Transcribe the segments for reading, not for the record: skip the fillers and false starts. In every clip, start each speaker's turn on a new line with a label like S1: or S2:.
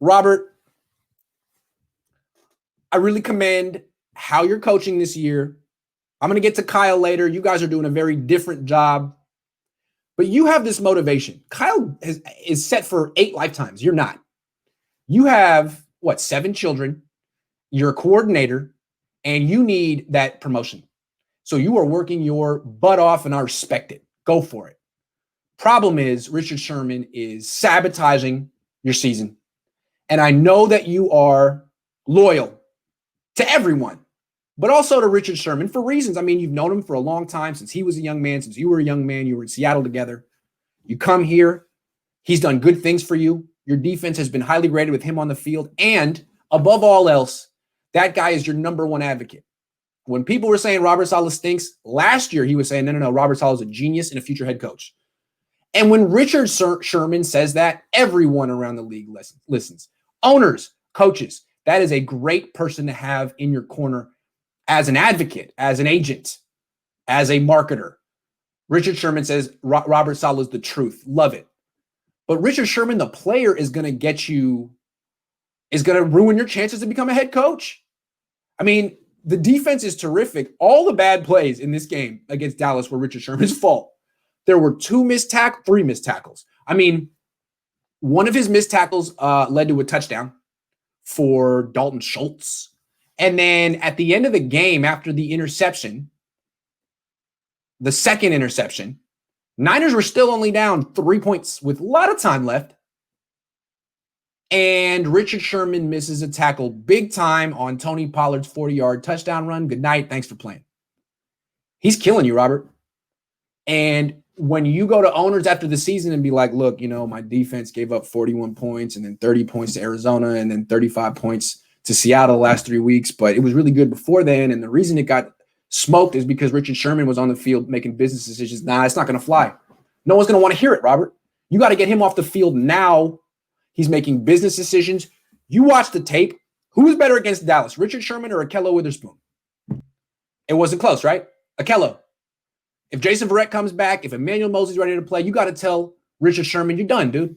S1: Robert, I really commend how you're coaching this year. I'm going to get to Kyle later. You guys are doing a very different job, but you have this motivation. Kyle is set for 8 lifetimes. You're not. You have, 7 children. You're a coordinator, and you need that promotion. So you are working your butt off, and I respect it. Go for it. Problem is, Richard Sherman is sabotaging your season. And I know that you are loyal to everyone, but also to Richard Sherman for reasons. I mean, you've known him for a long time, since he was a young man, since you were a young man. You were in Seattle together. You come here. He's done good things for you. Your defense has been highly rated with him on the field. And above all else, that guy is your number one advocate. When people were saying Robert Saleh stinks, last year he was saying, no, Robert Saleh is a genius and a future head coach. And when Richard Sherman says that, everyone around the league listens. Owners, coaches, that is a great person to have in your corner as an advocate, as an agent, as a marketer. Richard Sherman says Robert Saleh is the truth. Love it. But Richard Sherman, the player, is going to ruin your chances to become a head coach. I mean, the defense is terrific. All the bad plays in this game against Dallas were Richard Sherman's fault. There were 3 missed tackles. I mean, one of his missed tackles led to a touchdown for Dalton Schultz. And then at the end of the game, after the interception, the second interception, Niners were still only down 3 points with a lot of time left. And Richard Sherman misses a tackle big time on Tony Pollard's 40-yard touchdown run. Good night. Thanks for playing. He's killing you, Robert. And when you go to owners after the season and be like, look, my defense gave up 41 points and then 30 points to Arizona and then 35 points to Seattle the last 3 weeks, but it was really good before then. And the reason it got smoked is because Richard Sherman was on the field making business decisions. Nah, it's not going to fly. No one's going to want to hear it, Robert. You got to get him off the field now. He's making business decisions. You watch the tape. Who was better against Dallas, Richard Sherman or Akello Witherspoon? It wasn't close, right? Akello. If Jason Verrett comes back, if Emmanuel Mosley's ready to play, you got to tell Richard Sherman, you're done, dude.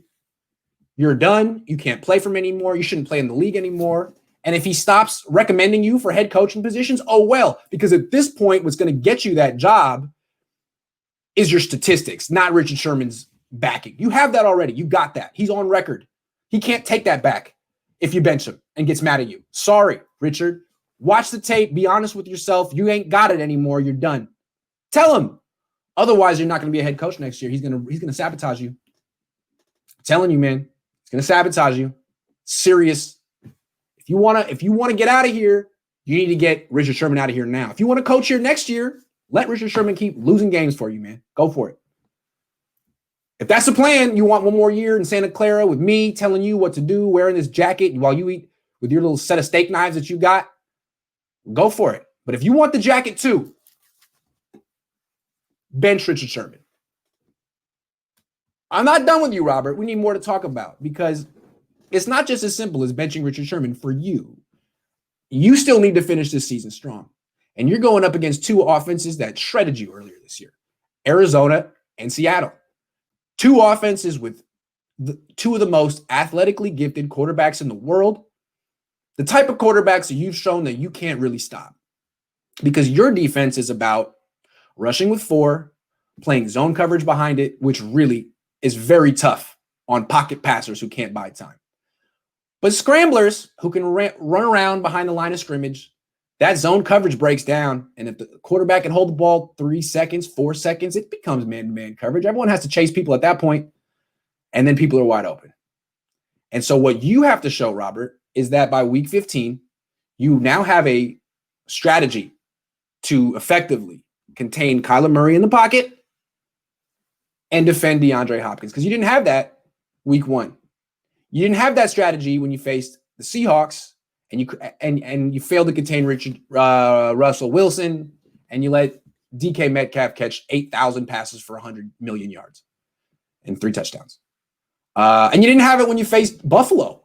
S1: You're done. You can't play for him anymore. You shouldn't play in the league anymore. And if he stops recommending you for head coaching positions, oh well, because at this point, what's going to get you that job is your statistics, not Richard Sherman's backing. You have that already. You got that. He's on record. He can't take that back if you bench him and gets mad at you. Sorry, Richard. Watch the tape. Be honest with yourself. You ain't got it anymore. You're done. Tell him. Otherwise, you're not going to be a head coach next year. He's going to sabotage you. I'm telling you, man. He's going to sabotage you. Serious. If you want to get out of here, you need to get Richard Sherman out of here now. If you want to coach here next year, let Richard Sherman keep losing games for you, man. Go for it. If that's the plan, you want one more year in Santa Clara with me telling you what to do, wearing this jacket while you eat with your little set of steak knives that you got, go for it. But if you want the jacket too, bench Richard Sherman. I'm not done with you, Robert. We need more to talk about because it's not just as simple as benching Richard Sherman for you. You still need to finish this season strong. And you're going up against 2 offenses that shredded you earlier this year, Arizona and Seattle. 2 offenses with 2 of the most athletically gifted quarterbacks in the world. The type of quarterbacks that you've shown that you can't really stop because your defense is about rushing with 4, playing zone coverage behind it, which really is very tough on pocket passers who can't buy time. But scramblers who can run around behind the line of scrimmage, that zone coverage breaks down. And if the quarterback can hold the ball 3 seconds, 4 seconds, it becomes man-to-man coverage. Everyone has to chase people at that point, and then people are wide open. And so what you have to show, Robert, is that by week 15, you now have a strategy to effectively contain Kyler Murray in the pocket and defend DeAndre Hopkins, because you didn't have that week 1. You didn't have that strategy when you faced the Seahawks, and you failed to contain Russell Wilson, and you let DK Metcalf catch 8,000 passes for 100 million yards and 3 touchdowns. And you didn't have it when you faced Buffalo.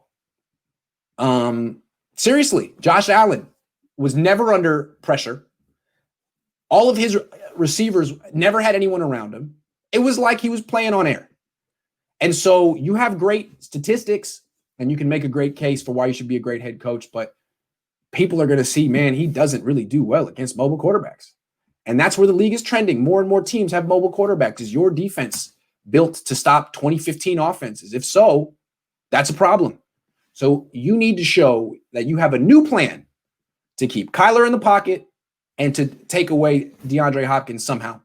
S1: Seriously, Josh Allen was never under pressure. All of his receivers never had anyone around him. It was like he was playing on air. And so you have great statistics and you can make a great case for why you should be a great head coach, but people are going to see, man, he doesn't really do well against mobile quarterbacks. And that's where the league is trending. More and more teams have mobile quarterbacks. Is your defense built to stop 2015 offenses? If so, that's a problem. So you need to show that you have a new plan to keep Kyler in the pocket and to take away DeAndre Hopkins somehow.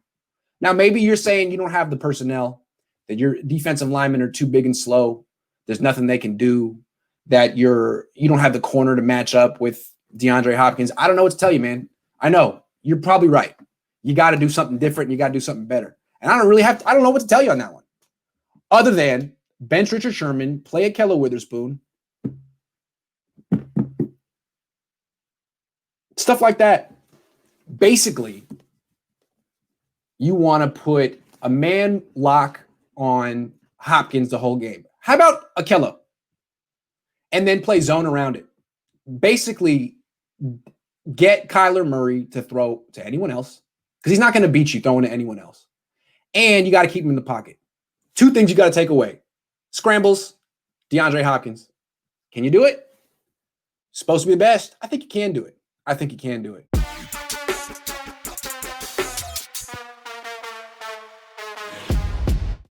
S1: Now, maybe you're saying you don't have the personnel, that your defensive linemen are too big and slow. There's nothing they can do, that you don't have the corner to match up with DeAndre Hopkins. I don't know what to tell you, man. I know you're probably right. You got to do something different. You got to do something better. And I don't know what to tell you on that one. Other than bench Richard Sherman, play a Keller Witherspoon, stuff like that. Basically, you want to put a man lock on Hopkins the whole game. How about Akello? And then play zone around it. Basically, get Kyler Murray to throw to anyone else, because he's not going to beat you throwing to anyone else. And you got to keep him in the pocket. Two things you got to take away. Scrambles, DeAndre Hopkins. Can you do it? Supposed to be the best. I think you can do it.